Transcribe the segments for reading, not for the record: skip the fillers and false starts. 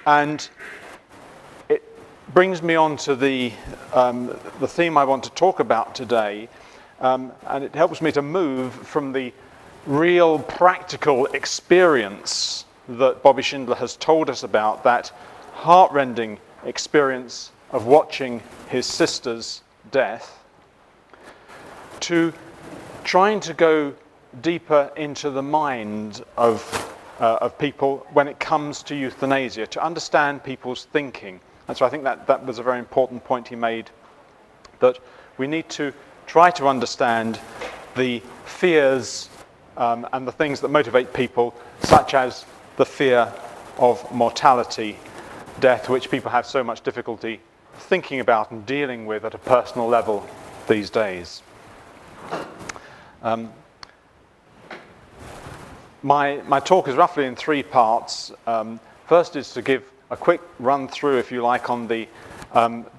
And it brings me on to the theme I want to talk about today, and it helps me to move from the real practical experience that Bobby Schindler has told us about, that heartrending experience of watching his sister's death, to trying to go deeper into the mind of people when it comes to euthanasia, to understand people's thinking. And so I think that was a very important point he made, that we need to try to understand the fears and the things that motivate people, such as the fear of mortality, death, which people have so much difficulty thinking about and dealing with at a personal level these days. My talk is roughly in three parts. First is to give a quick run through, if you like, on the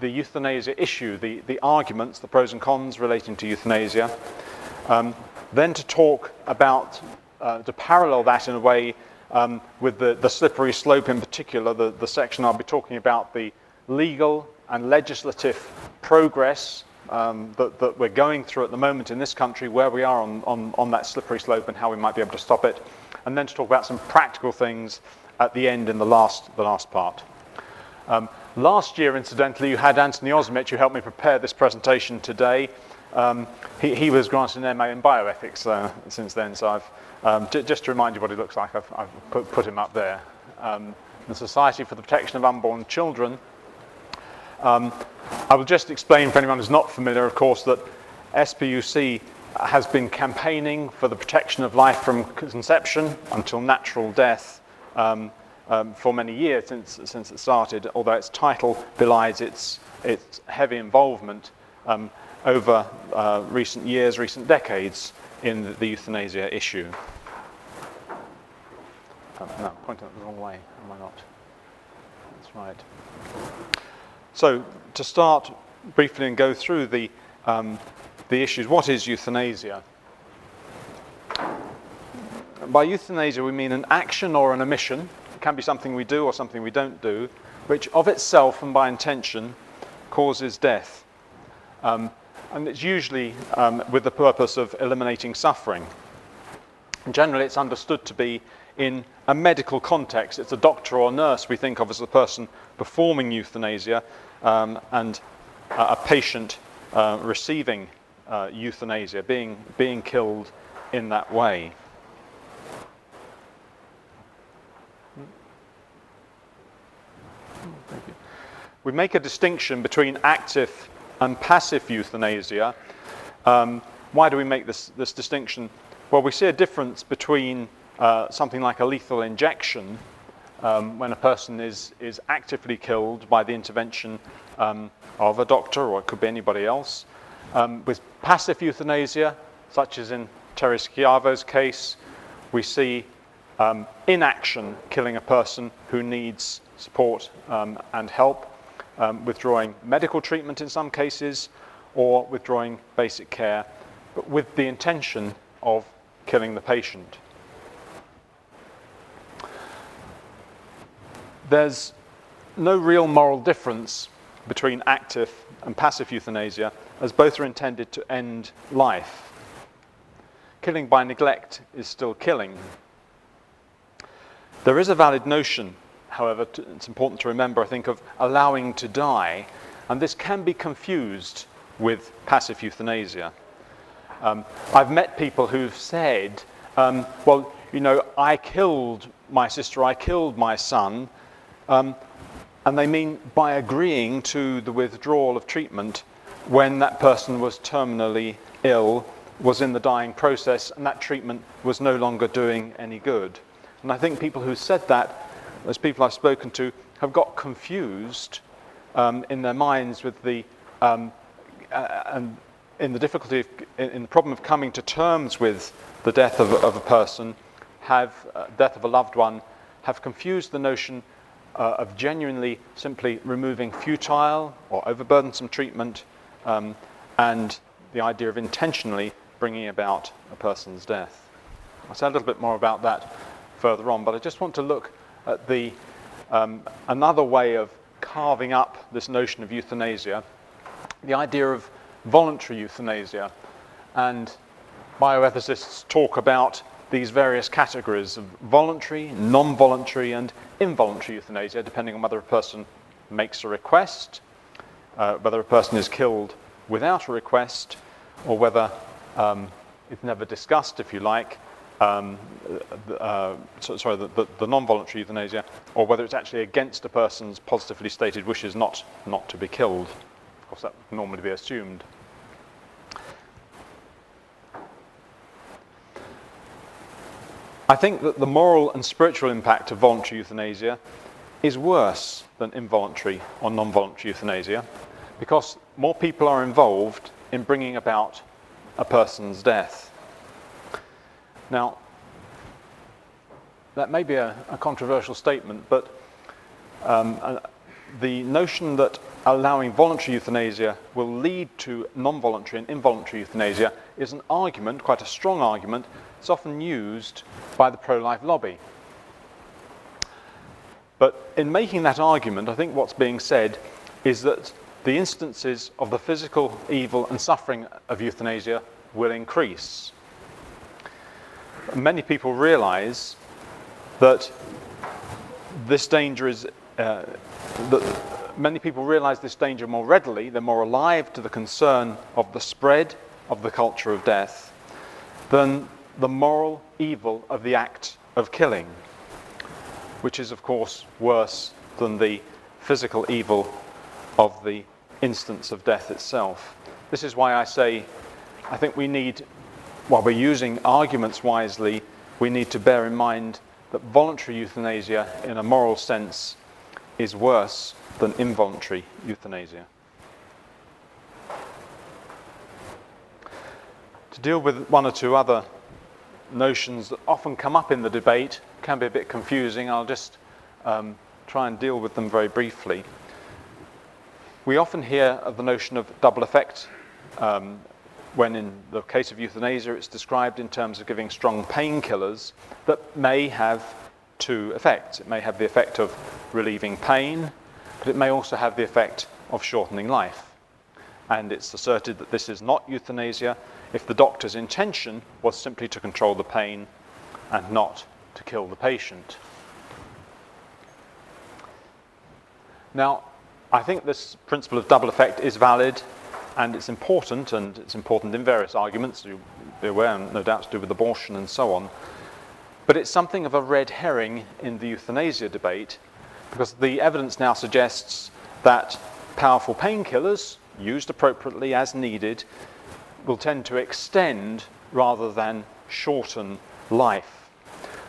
euthanasia issue, the arguments, the pros and cons relating to euthanasia. Then to talk about, to parallel that in a way with the slippery slope in particular, the section I'll be talking about, the legal and legislative progress that we're going through at the moment in this country, where we are on that slippery slope and how we might be able to stop it, and then to talk about some practical things at the end in the last part. Last year, incidentally, you had Anthony Osmich, who helped me prepare this presentation today. He was granted an MA in bioethics since then, so I've just to remind you what he looks like, I've put him up there. The Society for the Protection of Unborn Children. I will just explain for anyone who's not familiar, of course, that SPUC has been campaigning for the protection of life from conception until natural death for many years since it started, although its title belies its heavy involvement over recent years, recent decades in the euthanasia issue. No, I'm pointing it the wrong way, am I not? That's right. So to start briefly and go through the issues, what is euthanasia? By euthanasia we mean an action or an omission. It can be something we do or something we don't do, which of itself and by intention causes death. And it's usually with the purpose of eliminating suffering. And generally it's understood to be in a medical context. It's a doctor or nurse we think of as the person performing euthanasia, and a patient receiving euthanasia, being killed in that way. We make a distinction between active and passive euthanasia. Why do we make this distinction? Well, we see a difference between something like a lethal injection, when a person is actively killed by the intervention of a doctor, or it could be anybody else. With passive euthanasia, such as in Terry Schiavo's case, we see inaction killing a person who needs support and help, withdrawing medical treatment in some cases, or withdrawing basic care, but with the intention of killing the patient. There's no real moral difference between active and passive euthanasia, as both are intended to end life. Killing by neglect is still killing. There is a valid notion, however, it's important to remember, I think, of allowing to die, and this can be confused with passive euthanasia. I've met people who've said, well, you know, I killed my sister, I killed my son, and they mean by agreeing to the withdrawal of treatment when that person was terminally ill, was in the dying process, and that treatment was no longer doing any good. And I think people who said that, those people I've spoken to, have got confused in their minds with the and in the difficulty in the problem of coming to terms with the death of a person, death of a loved one, have confused the notion of genuinely simply removing futile or overburdensome treatment and the idea of intentionally bringing about a person's death. I'll say a little bit more about that further on, but I just want to look at the another way of carving up this notion of euthanasia, the idea of voluntary euthanasia. And bioethicists talk about these various categories of voluntary, non-voluntary, and involuntary euthanasia, depending on whether a person makes a request, whether a person is killed without a request, or whether it's never discussed, if you like, the non-voluntary euthanasia, or whether it's actually against a person's positively stated wishes not to be killed. Of course, that would normally be assumed. I think that the moral and spiritual impact of voluntary euthanasia is worse than involuntary or non-voluntary euthanasia, because more people are involved in bringing about a person's death. Now, that may be a controversial statement, but the notion that allowing voluntary euthanasia will lead to non-voluntary and involuntary euthanasia is an argument, quite a strong argument. It's often used by the pro-life lobby. But in making that argument, I think what's being said is that the instances of the physical evil and suffering of euthanasia will increase. Many people realize that this danger is, many people realize this danger more readily, they're more alive to the concern of the spread of the culture of death than the moral evil of the act of killing, which is of course worse than the physical evil of the instance of death itself. This is why I say, I think we need, while we're using arguments wisely, we need to bear in mind that voluntary euthanasia in a moral sense is worse than involuntary euthanasia. To deal with one or two other notions that often come up in the debate, can be a bit confusing, I'll just try and deal with them very briefly. We often hear of the notion of double effect, when in the case of euthanasia it's described in terms of giving strong painkillers that may have two effects. It may have the effect of relieving pain, but it may also have the effect of shortening life. And it's asserted that this is not euthanasia if the doctor's intention was simply to control the pain and not to kill the patient. Now, I think this principle of double effect is valid and it's important in various arguments, you'll be aware, and no doubt to do with abortion and so on. But it's something of a red herring in the euthanasia debate, because the evidence now suggests that powerful painkillers, used appropriately as needed, will tend to extend rather than shorten life.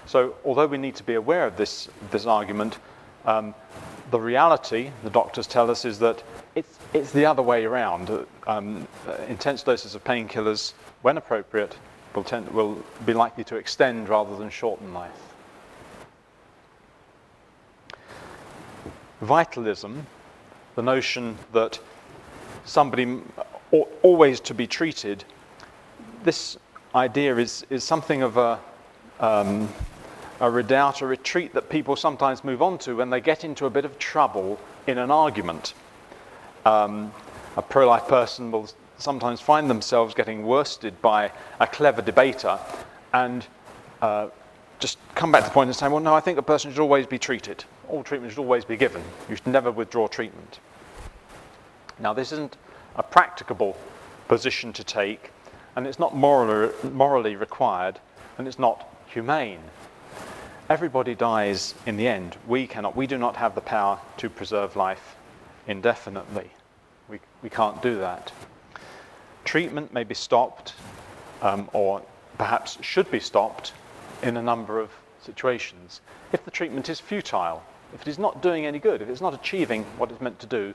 So although we need to be aware of this argument, the reality, the doctors tell us, is that it's the other way around. Intense doses of painkillers, when appropriate, will be likely to extend rather than shorten life. Vitalism, the notion that somebody ought always to be treated, this idea is something of a redoubt, a retreat that people sometimes move on to when they get into a bit of trouble in an argument. A pro-life person will sometimes find themselves getting worsted by a clever debater and just come back to the point and say, well, no, I think a person should always be treated. All treatment should always be given. You should never withdraw treatment. Now, this isn't a practicable position to take, and it's not morally required, and it's not humane. Everybody dies in the end. We do not have the power to preserve life indefinitely. We can't do that. Treatment may be stopped, or perhaps should be stopped in a number of situations. If the treatment is futile, if it is not doing any good, if it's not achieving what it's meant to do,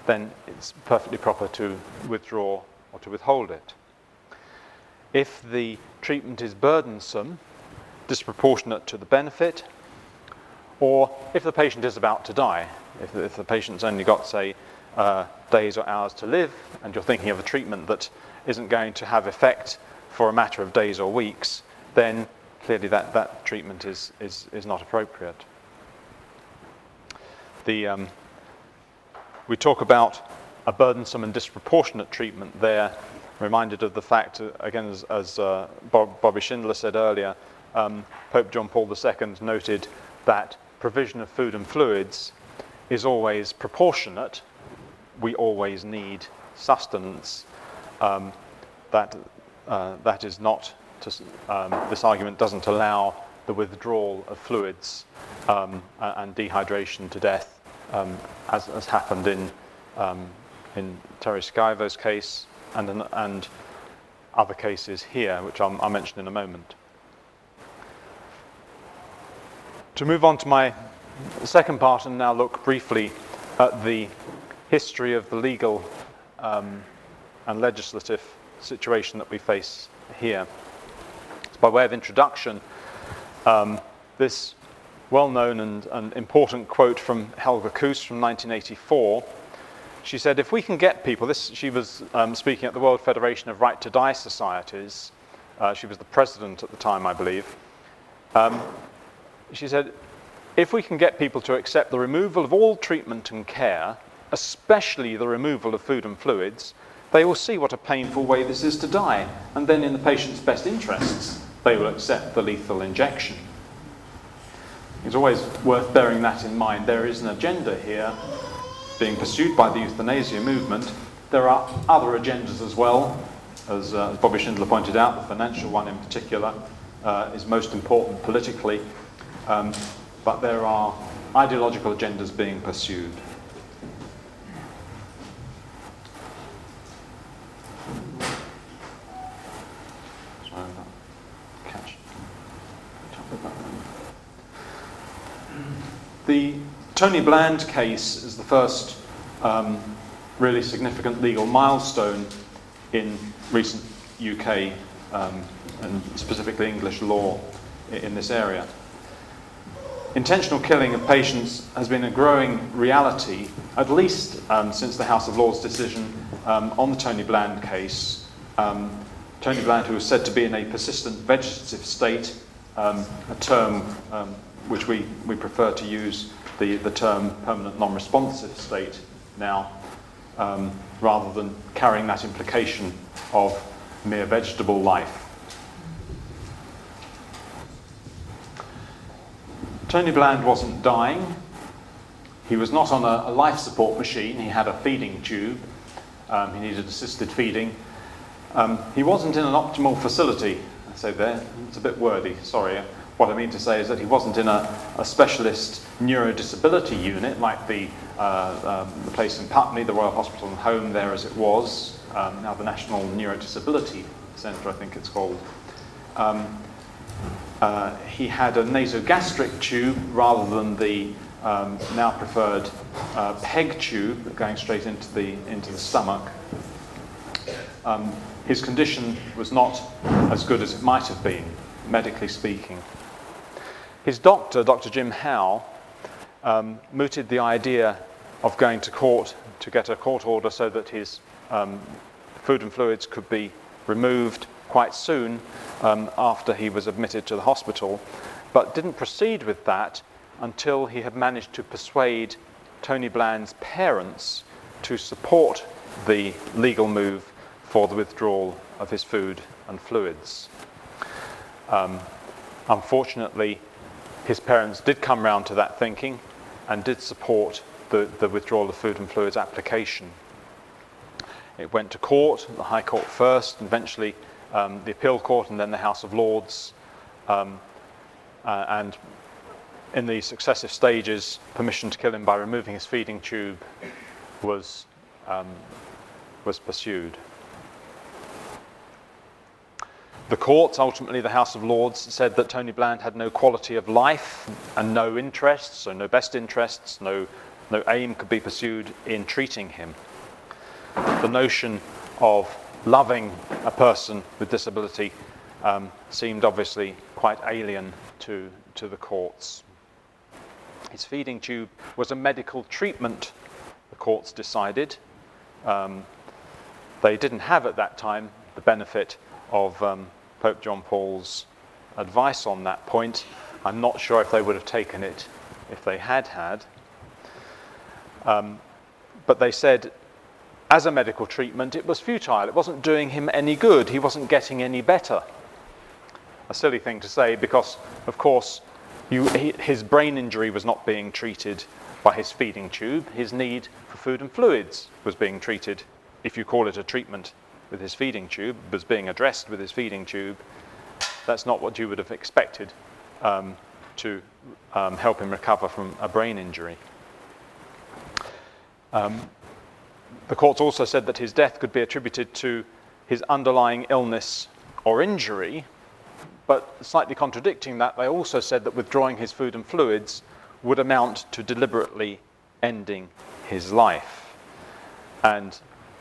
then it's perfectly proper to withdraw or to withhold it. If the treatment is burdensome, disproportionate to the benefit, or if the patient is about to die, if the patient's only got, say, days or hours to live, and you're thinking of a treatment that isn't going to have effect for a matter of days or weeks, then clearly that treatment is not appropriate. We talk about a burdensome and disproportionate treatment there, reminded of the fact, again, as Bobby Schindler said earlier, Pope John Paul II noted that provision of food and fluids is always proportionate. We always need sustenance. That is not, this argument doesn't allow the withdrawal of fluids and dehydration to death, as happened in Terry Schiavo's case and other cases here, which I'll mention in a moment. To move on to my second part and now look briefly at the history of the legal and legislative situation that we face here. So by way of introduction, this well-known and important quote from Helga Kuss from 1984. She said, if we can get people, she was speaking at the World Federation of Right to Die Societies. She was the president at the time, I believe. She said, if we can get people to accept the removal of all treatment and care, especially the removal of food and fluids, they will see what a painful way this is to die. And then in the patient's best interests, they will accept the lethal injection. It's always worth bearing that in mind. There is an agenda here being pursued by the euthanasia movement. There are other agendas as well. As Bobby Schindler pointed out, the financial one in particular is most important politically. But there are ideological agendas being pursued. The Tony Bland case is the first really significant legal milestone in recent UK and specifically English law in this area. Intentional killing of patients has been a growing reality, at least since the House of Lords decision on the Tony Bland case. Tony Bland, who was said to be in a persistent vegetative state, a term which we prefer to use the term permanent non-responsive state now, rather than carrying that implication of mere vegetable life. Tony Bland wasn't dying. He was not on a life support machine. He had a feeding tube. He needed assisted feeding. He wasn't in an optimal facility. I say there, it's a bit wordy, sorry. What I mean to say is that he wasn't in a specialist neurodisability unit like the place in Putney, the Royal Hospital and Home there as it was, now the National Neurodisability Centre, I think it's called. He had a nasogastric tube rather than the now preferred PEG tube going straight into the stomach. His condition was not as good as it might have been, medically speaking. His doctor, Dr. Jim Howe, mooted the idea of going to court to get a court order so that his food and fluids could be removed quite soon after he was admitted to the hospital, but didn't proceed with that until he had managed to persuade Tony Bland's parents to support the legal move for the withdrawal of his food and fluids. Unfortunately, his parents did come round to that thinking and did support the withdrawal of food and fluids application. It went to court, the High Court first, and eventually the Appeal Court, and then the House of Lords. And in the successive stages, permission to kill him by removing his feeding tube was pursued. The courts, ultimately the House of Lords, said that Tony Bland had no quality of life and no interests, so no best interests, no aim could be pursued in treating him. The notion of loving a person with disability seemed obviously quite alien to the courts. His feeding tube was a medical treatment, the courts decided. They didn't have at that time the benefit of Pope John Paul's advice on that point. I'm not sure if they would have taken it if they had. But they said, as a medical treatment, it was futile. It wasn't doing him any good. He wasn't getting any better. A silly thing to say because, of course, his brain injury was not being treated by his feeding tube. His need for food and fluids was being treated, if you call it a treatment, with his feeding tube, was being addressed with his feeding tube. That's not what you would have expected to help him recover from a brain injury. The courts also said that his death could be attributed to his underlying illness or injury, but slightly contradicting that, they also said that withdrawing his food and fluids would amount to deliberately ending his life. And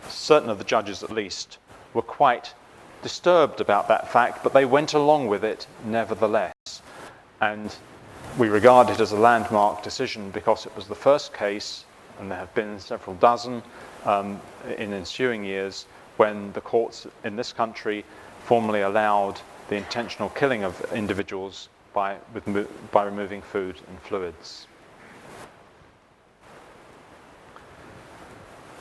certain of the judges, at least, were quite disturbed about that fact, but they went along with it nevertheless. And we regard it as a landmark decision because it was the first case, and there have been several dozen in ensuing years, when the courts in this country formally allowed the intentional killing of individuals by removing food and fluids.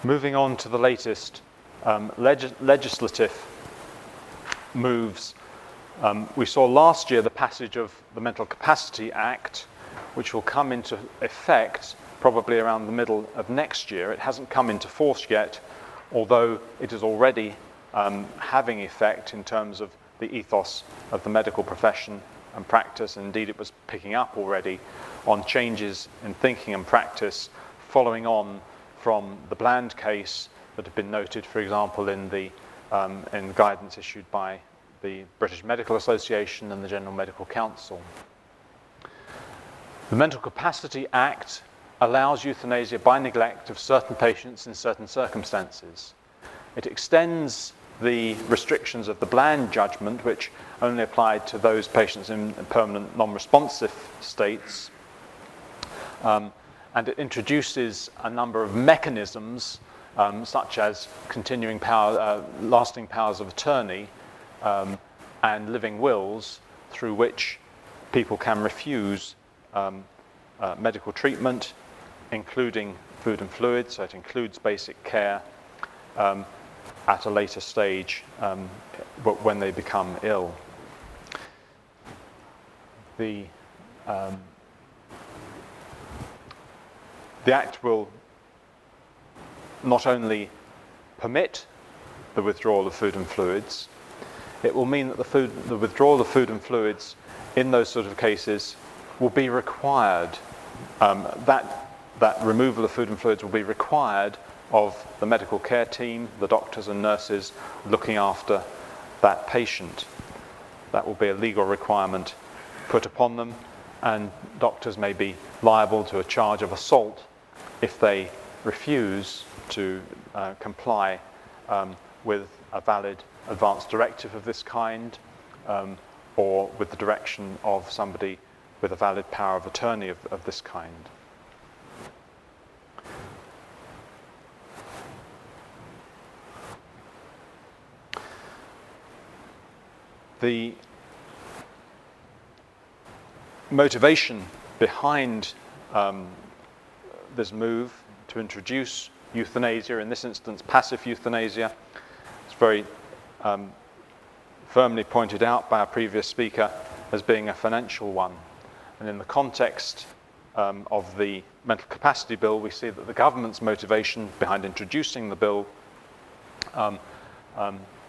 Moving on to the latest legislative moves, we saw last year the passage of the Mental Capacity Act, which will come into effect probably around the middle of next year. It hasn't come into force yet, although it is already having effect in terms of the ethos of the medical profession and practice. Indeed, it was picking up already on changes in thinking and practice following on from the Bland case that had been noted, for example, in guidance issued by the British Medical Association and the General Medical Council. The Mental Capacity Act allows euthanasia by neglect of certain patients in certain circumstances. It extends the restrictions of the Bland judgment, which only applied to those patients in permanent non-responsive states, and it introduces a number of mechanisms, such as continuing lasting powers of attorney and living wills, through which people can refuse medical treatment, including food and fluids, so it includes basic care, at a later stage when they become ill. The Act will not only permit the withdrawal of food and fluids, it will mean that the withdrawal of food and fluids in those sort of cases will be required. That removal of food and fluids will be required of the medical care team, the doctors and nurses looking after that patient. That will be a legal requirement put upon them, and doctors may be liable to a charge of assault if they refuse to comply with a valid advance directive of this kind, or with the direction of somebody with a valid power of attorney of this kind. The motivation behind this move to introduce euthanasia, in this instance passive euthanasia, is very firmly pointed out by our previous speaker as being a financial one. And in the context of the Mental Capacity Bill, we see that the government's motivation behind introducing the bill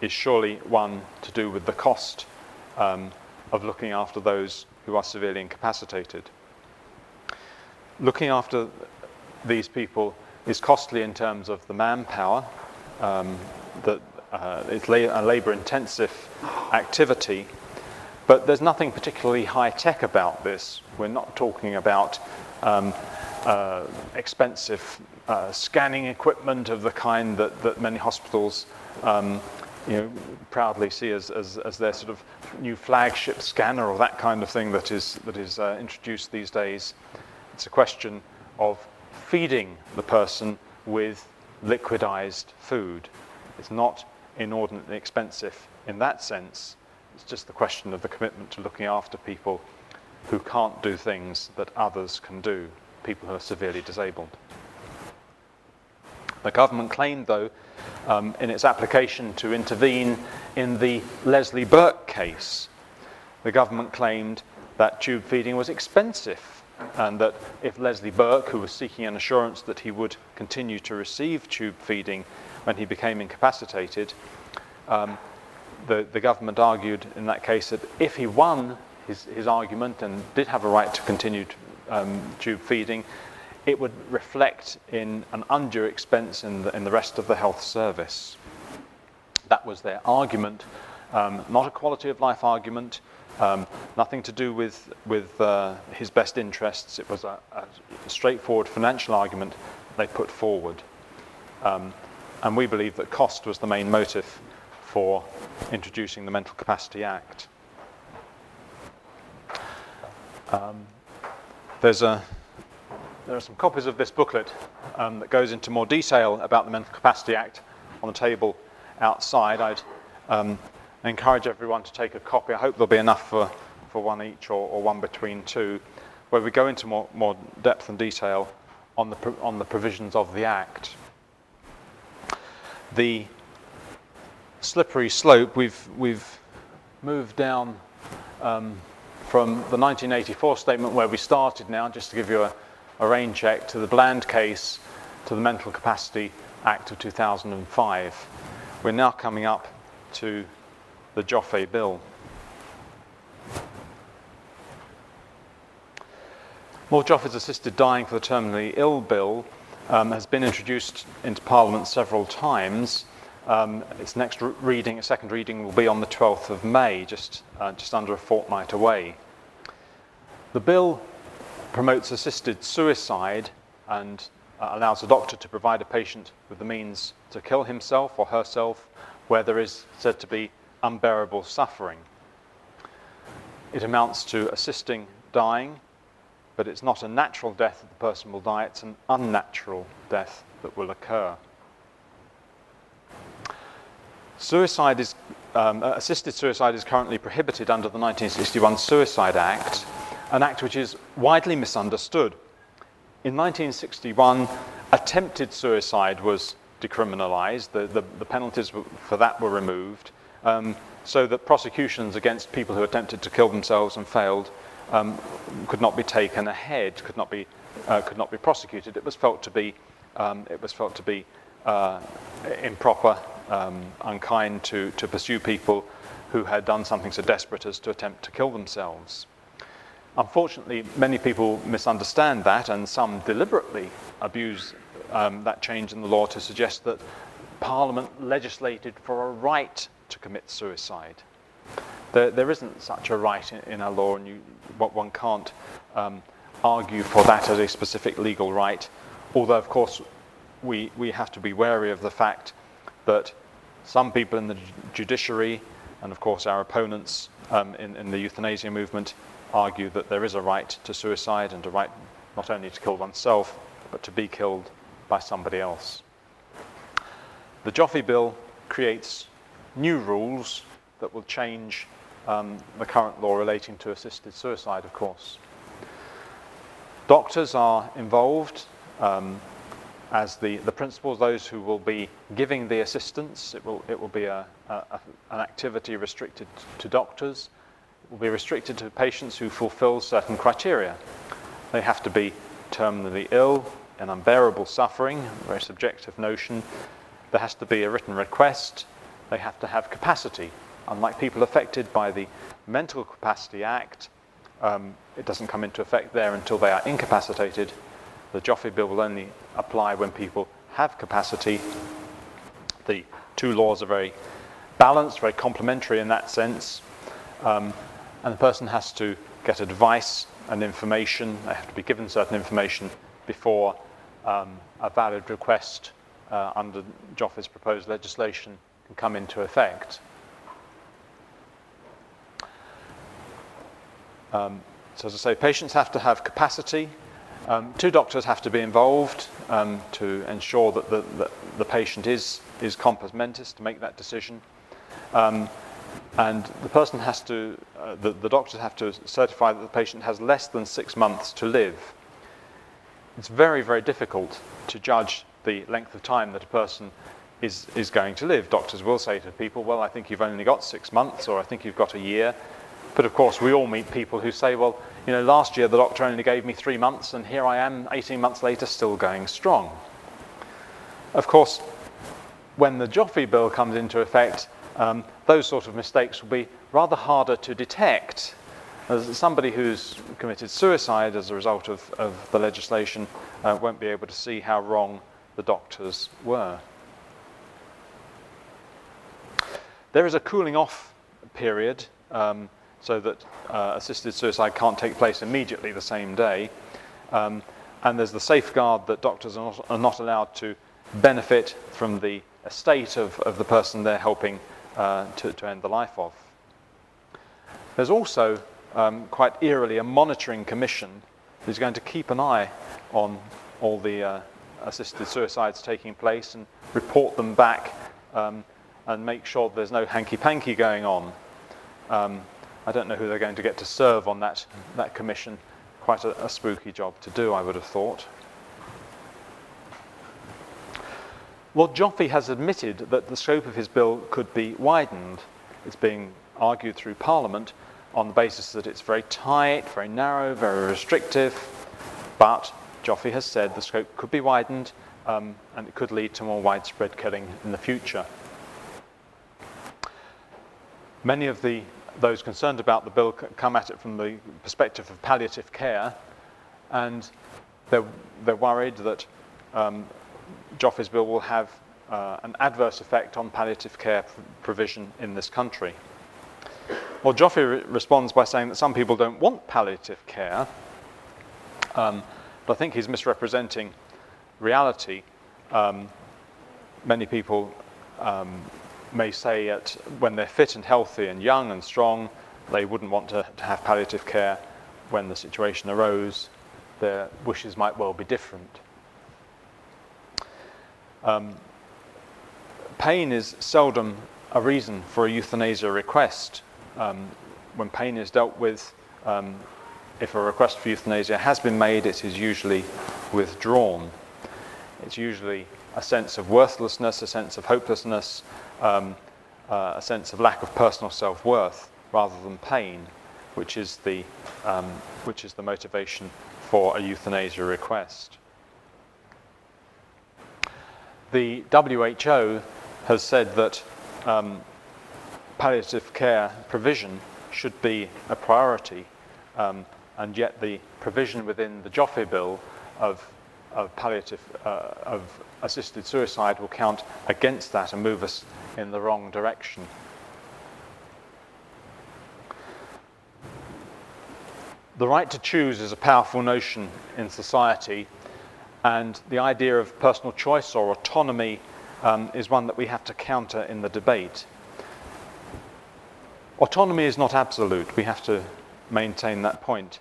is surely one to do with the cost of looking after those who are severely incapacitated. Looking after these people is costly in terms of the manpower, that it's a labor-intensive activity, but there's nothing particularly high-tech about this. We're not talking about expensive scanning equipment of the kind that many hospitals proudly see as their sort of new flagship scanner, or that kind of thing that is introduced these days. It's a question of feeding the person with liquidized food. It's not inordinately expensive in that sense. It's just the question of the commitment to looking after people who can't do things that others can do, people who are severely disabled. The government claimed, though, in its application to intervene in the Leslie Burke case, the government claimed that tube feeding was expensive, and that if Leslie Burke, who was seeking an assurance that he would continue to receive tube feeding when he became incapacitated, the government argued in that case that if he won his argument and did have a right to continue tube feeding, it would reflect in an undue expense in the rest of the health service. That was their argument, not a quality of life argument, nothing to do with his best interests. It was a straightforward financial argument they put forward. And we believe that cost was the main motive for introducing the Mental Capacity Act. There are some copies of this booklet that goes into more detail about the Mental Capacity Act on the table outside. I'd encourage everyone to take a copy. I hope there'll be enough for one each or one between two, where we go into more depth and detail on the provisions of the Act. The slippery slope, we've moved down from the 1984 statement where we started now, just to give you a rain check, to the Bland case, to the Mental Capacity Act of 2005. We're now coming up to the Joffe Bill. More Joffe's Assisted Dying for the Terminally Ill Bill has been introduced into Parliament several times. Its next reading, a second reading, will be on the 12th of May, just under a fortnight away. The bill promotes assisted suicide and allows a doctor to provide a patient with the means to kill himself or herself where there is said to be unbearable suffering. It amounts to assisting dying, but it's not a natural death that the person will die, it's an unnatural death that will occur. Assisted suicide is currently prohibited under the 1961 Suicide Act, an act which is widely misunderstood. In 1961, attempted suicide was decriminalized, the penalties for that were removed, so that prosecutions against people who attempted to kill themselves and failed could not be taken ahead, could not be prosecuted. It was felt to be improper, unkind to pursue people who had done something so desperate as to attempt to kill themselves. Unfortunately, many people misunderstand that, and some deliberately abuse that change in the law to suggest that Parliament legislated for a right to commit suicide. There isn't such a right in our law, and one can't argue for that as a specific legal right, although, of course, we have to be wary of the fact that some people in the judiciary, and of course our opponents in the euthanasia movement, argue that there is a right to suicide and a right not only to kill oneself, but to be killed by somebody else. The Joffe Bill creates new rules that will change the current law relating to assisted suicide, of course. Doctors are involved as the principals, those who will be giving the assistance. It will be an activity restricted to doctors. It will be restricted to patients who fulfill certain criteria. They have to be terminally ill, in unbearable suffering, a very subjective notion. There has to be a written request. They have to have capacity. Unlike people affected by the Mental Capacity Act, it doesn't come into effect there until they are incapacitated. The Joffe Bill will only apply when people have capacity. The two laws are very balanced, very complementary in that sense. And the person has to get advice and information. They have to be given certain information before a valid request under Joffe's proposed legislation can come into effect. So as I say, patients have to have capacity. Two doctors have to be involved to ensure that the patient is compos mentis to make that decision. And the person has to, the doctors have to certify that the patient has less than 6 months to live. It's very, very difficult to judge the length of time that a person is going to live. Doctors will say to people, well, I think you've only got 6 months, or I think you've got a year. But of course, we all meet people who say, well, you know, last year the doctor only gave me 3 months, and here I am 18 months later still going strong. Of course, when the Joffrey Bill comes into effect, those sort of mistakes will be rather harder to detect. As somebody who's committed suicide as a result of the legislation won't be able to see how wrong the doctors were. There is a cooling off period so that assisted suicide can't take place immediately the same day. And there's the safeguard that doctors are not allowed to benefit from the estate of the person they're helping to end the life of. There's also, quite eerily, a monitoring commission who's going to keep an eye on all the assisted suicides taking place and report them back and make sure there's no hanky-panky going on. I don't know who they're going to get to serve on that commission. Quite a spooky job to do, I would have thought. Lord Joffrey has admitted that the scope of his bill could be widened. It's being argued through Parliament on the basis that it's very tight, very narrow, very restrictive, but Joffrey has said the scope could be widened and it could lead to more widespread killing in the future. Many of those concerned about the bill come at it from the perspective of palliative care, and they're worried that Joffrey's bill will have an adverse effect on palliative care provision in this country. Well, Joffrey responds by saying that some people don't want palliative care, but I think he's misrepresenting reality. Many people may say that when they're fit and healthy and young and strong, they wouldn't want to have palliative care. When the situation arose, their wishes might well be different. Pain is seldom a reason for a euthanasia request. When pain is dealt with, if a request for euthanasia has been made, it is usually withdrawn. It's usually a sense of worthlessness, a sense of hopelessness, a sense of lack of personal self-worth, rather than pain, which is the motivation for a euthanasia request. The WHO has said that palliative care provision should be a priority, and yet the provision within the Joffrey Bill of assisted suicide will count against that and move us in the wrong direction. The right to choose is a powerful notion in society, and the idea of personal choice or autonomy is one that we have to counter in the debate. Autonomy is not absolute. We have to maintain that point.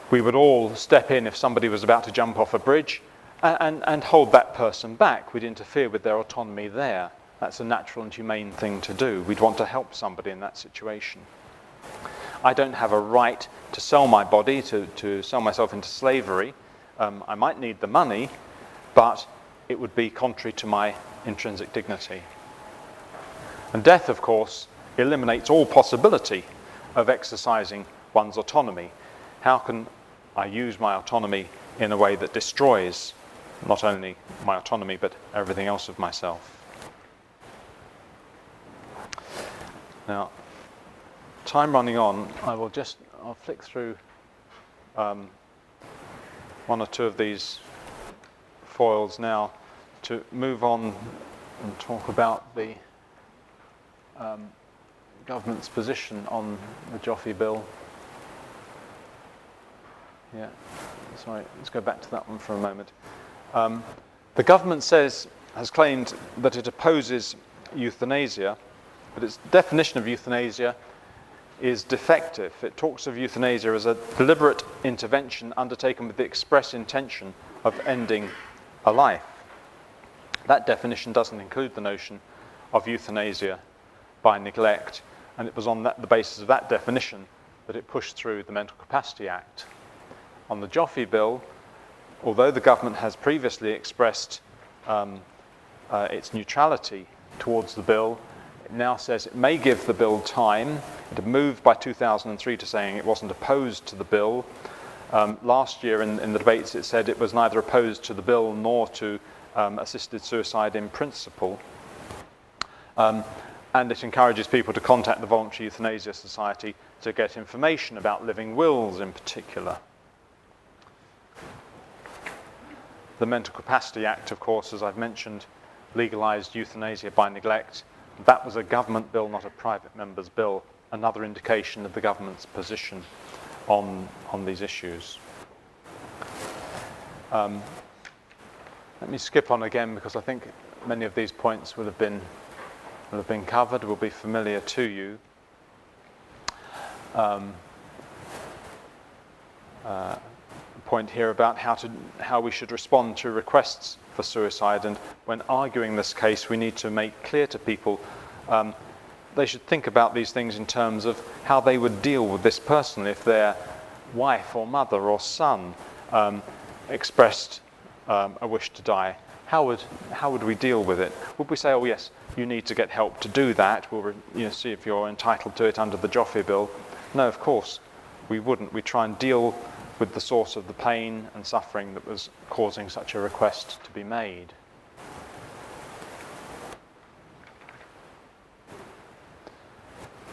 We would all step in if somebody was about to jump off a bridge and hold that person back. We'd interfere with their autonomy there. That's a natural and humane thing to do. We'd want to help somebody in that situation. I don't have a right to sell my body, to sell myself into slavery. I might need the money, but it would be contrary to my intrinsic dignity. And death, of course, eliminates all possibility of exercising one's autonomy. How can I use my autonomy in a way that destroys not only my autonomy, but everything else of myself? Now, time running on, I'll flick through one or two of these foils now to move on and talk about the government's position on the Joffrey Bill. Yeah, sorry, let's go back to that one for a moment. The government has claimed that it opposes euthanasia, but its definition of euthanasia is defective. It talks of euthanasia as a deliberate intervention undertaken with the express intention of ending a life. That definition doesn't include the notion of euthanasia by neglect, and it was on the basis of that definition that it pushed through the Mental Capacity Act. On the Joffrey Bill, although the government has previously expressed its neutrality towards the bill. It now says it may give the bill time. It had moved by 2003 to saying it wasn't opposed to the bill. Last year in the debates it said it was neither opposed to the bill nor to assisted suicide in principle. And it encourages people to contact the Voluntary Euthanasia Society to get information about living wills in particular. The Mental Capacity Act, of course, as I've mentioned, legalised euthanasia by neglect. That was a government bill, not a private member's bill, another indication of the government's position on these issues. Let me skip on again because I think many of these points will have been covered, will be familiar to you. Point here about how we should respond to requests for suicide, and when arguing this case we need to make clear to people they should think about these things in terms of how they would deal with this personally if their wife or mother or son expressed a wish to die. How would we deal with it? Would we say, oh yes, you need to get help to do that, we'll see if you're entitled to it under the Joffrey Bill? No, of course we wouldn't. We try and deal with the source of the pain and suffering that was causing such a request to be made.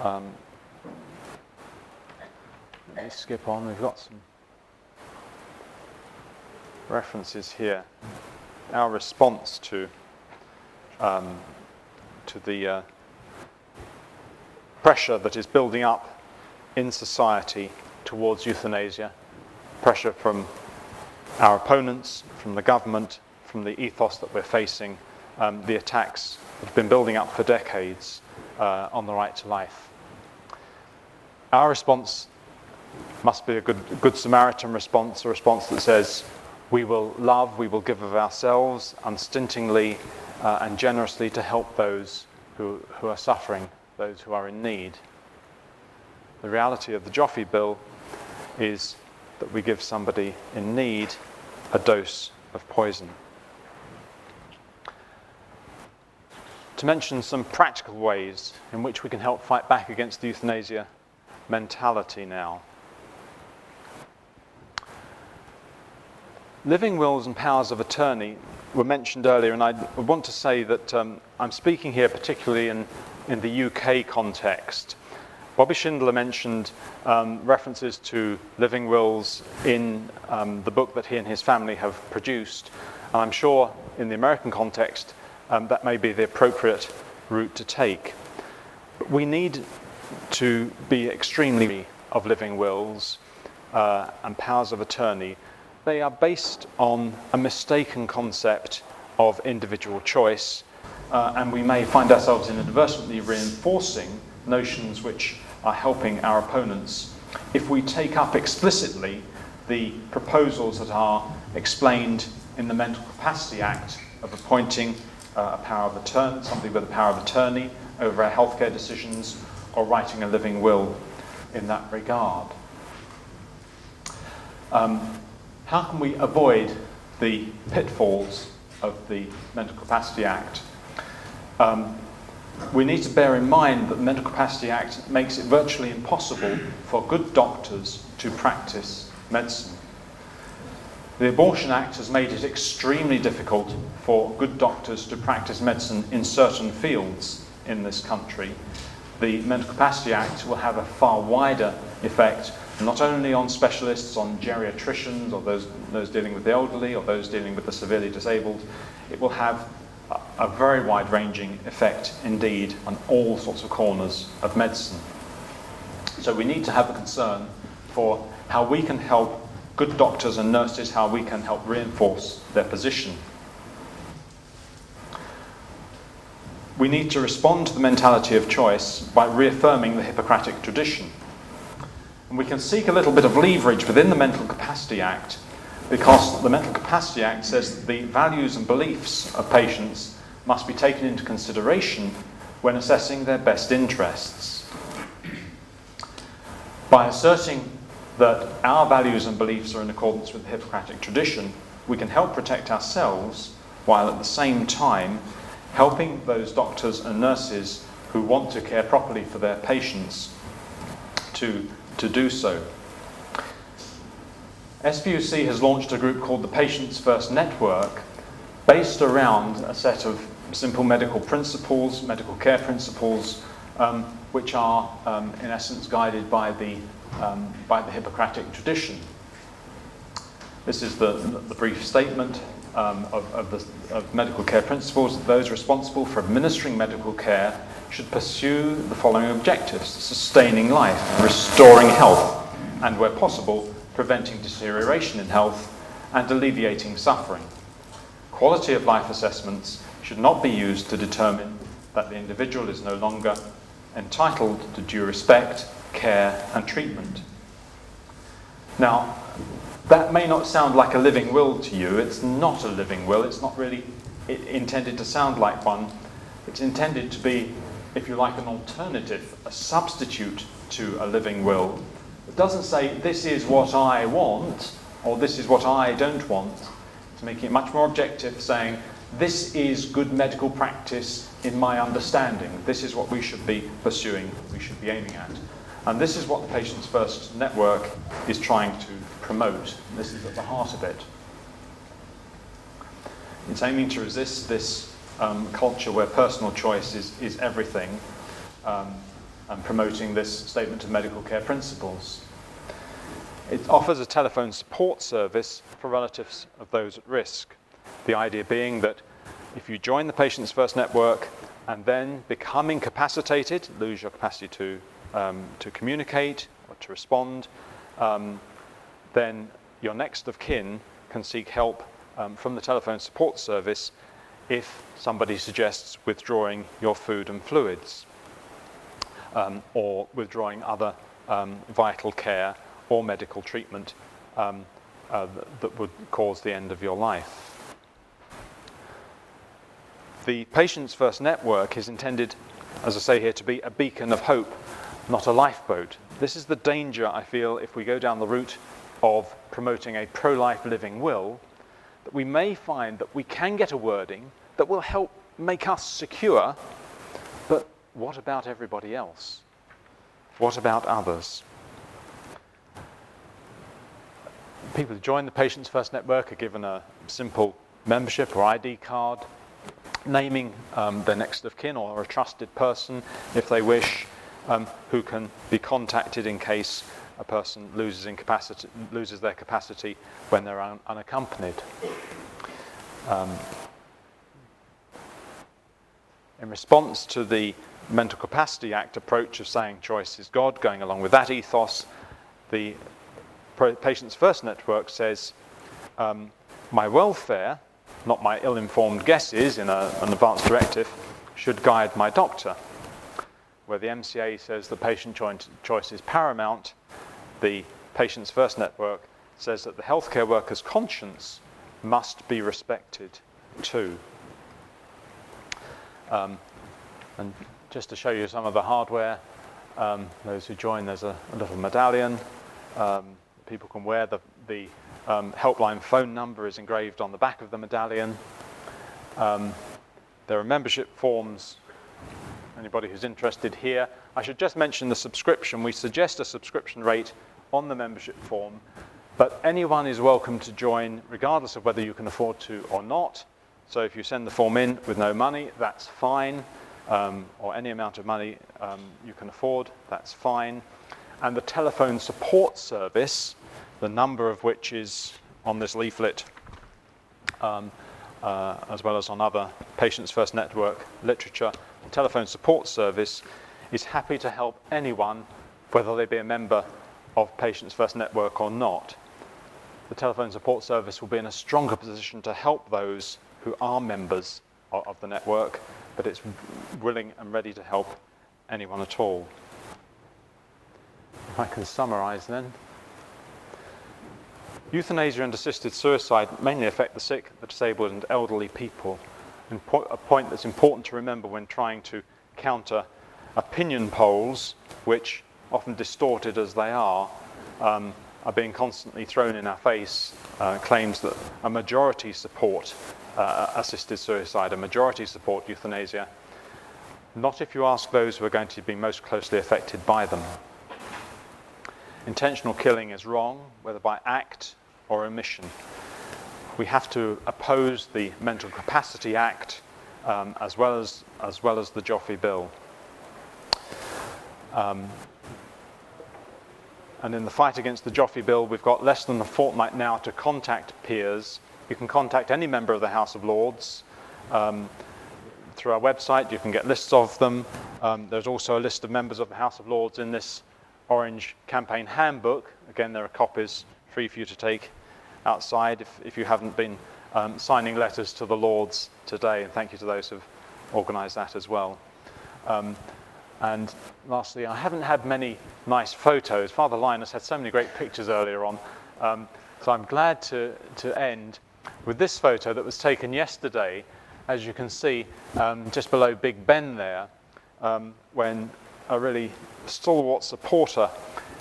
Let me skip on. We've got some references here. Our response to the pressure that is building up in society towards euthanasia, pressure from our opponents, from the government, from the ethos that we're facing, the attacks that have been building up for decades on the right to life. Our response must be a good Samaritan response, a response that says, we will love, we will give of ourselves unstintingly and generously to help those who are suffering, those who are in need. The reality of the Joffrey Bill is that we give somebody in need a dose of poison. To mention some practical ways in which we can help fight back against the euthanasia mentality now. Living wills and powers of attorney were mentioned earlier, and I want to say that I'm speaking here particularly in the UK context. Bobby Schindler mentioned references to living wills in the book that he and his family have produced. And I'm sure in the American context that may be the appropriate route to take. But we need to be extremely wary of living wills and powers of attorney. They are based on a mistaken concept of individual choice, and we may find ourselves inadvertently reinforcing notions which are helping our opponents if we take up explicitly the proposals that are explained in the Mental Capacity Act of appointing a power of attorney, somebody with a power of attorney over our healthcare decisions, or writing a living will in that regard. How can we avoid the pitfalls of the Mental Capacity Act? We need to bear in mind that the Mental Capacity Act makes it virtually impossible for good doctors to practice medicine. The Abortion Act has made it extremely difficult for good doctors to practice medicine in certain fields in this country. The Mental Capacity Act will have a far wider effect, not only on specialists, on geriatricians, or those dealing with the elderly, or those dealing with the severely disabled. It will have a very wide-ranging effect indeed on all sorts of corners of medicine. So we need to have a concern for how we can help good doctors and nurses, how we can help reinforce their position. We need to respond to the mentality of choice by reaffirming the Hippocratic tradition. And we can seek a little bit of leverage within the Mental Capacity Act, because the Mental Capacity Act says that the values and beliefs of patients must be taken into consideration when assessing their best interests. By asserting that our values and beliefs are in accordance with the Hippocratic tradition, we can help protect ourselves while at the same time helping those doctors and nurses who want to care properly for their patients to do so. SPUC has launched a group called the Patients First Network, based around a set of simple medical principles, medical care principles, which are in essence guided by the Hippocratic tradition. This is the brief statement of medical care principles. Those responsible for administering medical care should pursue the following objectives: sustaining life, restoring health, and where possible, preventing deterioration in health and alleviating suffering. Quality of life assessments should not be used to determine that the individual is no longer entitled to due respect, care, and treatment. Now, that may not sound like a living will to you. It's not a living will. It's not really intended to sound like one. It's intended to be, if you like, an alternative, a substitute to a living will. It doesn't say, this is what I want, or this is what I don't want. It's making it much more objective, saying, this is good medical practice in my understanding. This is what we should be pursuing, we should be aiming at. And this is what the Patients First Network is trying to promote. This is at the heart of it. It's aiming to resist this culture where personal choice is everything, and promoting this statement of medical care principles. It offers a telephone support service for relatives of those at risk. The idea being that if you join the Patients First Network and then become incapacitated, lose your capacity to communicate or to respond, then your next of kin can seek help from the telephone support service if somebody suggests withdrawing your food and fluids, or withdrawing other vital care or medical treatment that would cause the end of your life. The Patients First Network is intended, as I say here, to be a beacon of hope, not a lifeboat. This is the danger, I feel, if we go down the route of promoting a pro-life living will, that we may find that we can get a wording that will help make us secure, but what about everybody else? What about others? People who join the Patients First Network are given a simple membership or ID card, naming their next of kin or a trusted person, if they wish, who can be contacted in case a person loses their capacity when they're unaccompanied. In response to the Mental Capacity Act approach of saying choice is God, going along with that ethos, the Patients First Network says, my welfare, not my ill-informed guesses in an advance directive, should guide my doctor. Where the MCA says the patient choice is paramount, the Patients First Network says that the healthcare worker's conscience must be respected too. And just to show you some of the hardware, those who join, there's a little medallion. People can wear the helpline phone number is engraved on the back of the medallion. There are membership forms. Anybody who's interested here. I should just mention the subscription. We suggest a subscription rate on the membership form, but anyone is welcome to join regardless of whether you can afford to or not. So if you send the form in with no money, that's fine, or any amount of money you can afford, that's fine. And the telephone support service, the number of which is on this leaflet, as well as on other Patients First Network literature, the telephone support service is happy to help anyone, whether they be a member of Patients First Network or not. The telephone support service will be in a stronger position to help those who are members of the network, but it's willing and ready to help anyone at all. If I can summarize then. Euthanasia and assisted suicide mainly affect the sick, the disabled and elderly people. And a point that's important to remember when trying to counter opinion polls, which, often distorted as they are being constantly thrown in our face, claims that a majority support assisted suicide, a majority support euthanasia. Not if you ask those who are going to be most closely affected by them. Intentional killing is wrong, whether by act or omission. We have to oppose the Mental Capacity Act as well as the Joffrey Bill. And in the fight against the Joffrey Bill, we've got less than a fortnight now to contact peers. You can contact any member of the House of Lords. Through our website, you can get lists of them. There's also a list of members of the House of Lords in this orange campaign handbook. Again, there are copies free for you to take outside if you haven't been signing letters to the Lords today. And thank you to those who've organised that as well. And lastly, I haven't had many nice photos. Father Linus had so many great pictures earlier on. So I'm glad to end with this photo that was taken yesterday, as you can see, just below Big Ben there, when a really stalwart supporter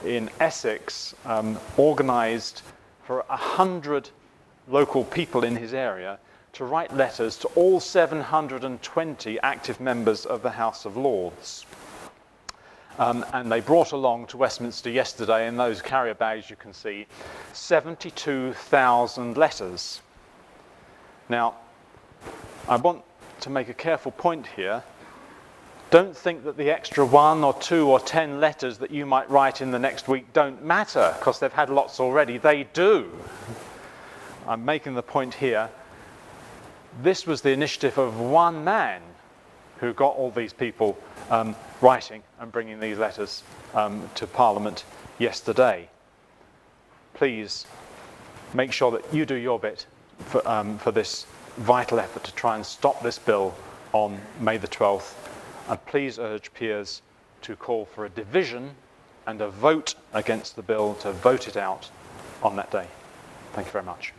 in Essex organised for 100 local people in his area to write letters to all 720 active members of the House of Lords. And they brought along to Westminster yesterday, in those carrier bags you can see, 72,000 letters. Now, I want to make a careful point here. Don't think that the extra 1 or 2 or 10 letters that you might write in the next week don't matter, because they've had lots already. They do. I'm making the point here. This was the initiative of one man who got all these people writing and bringing these letters to Parliament yesterday. Please make sure that you do your bit for this vital effort to try and stop this bill on May the 12th. And please urge peers to call for a division and a vote against the bill, to vote it out on that day. Thank you very much.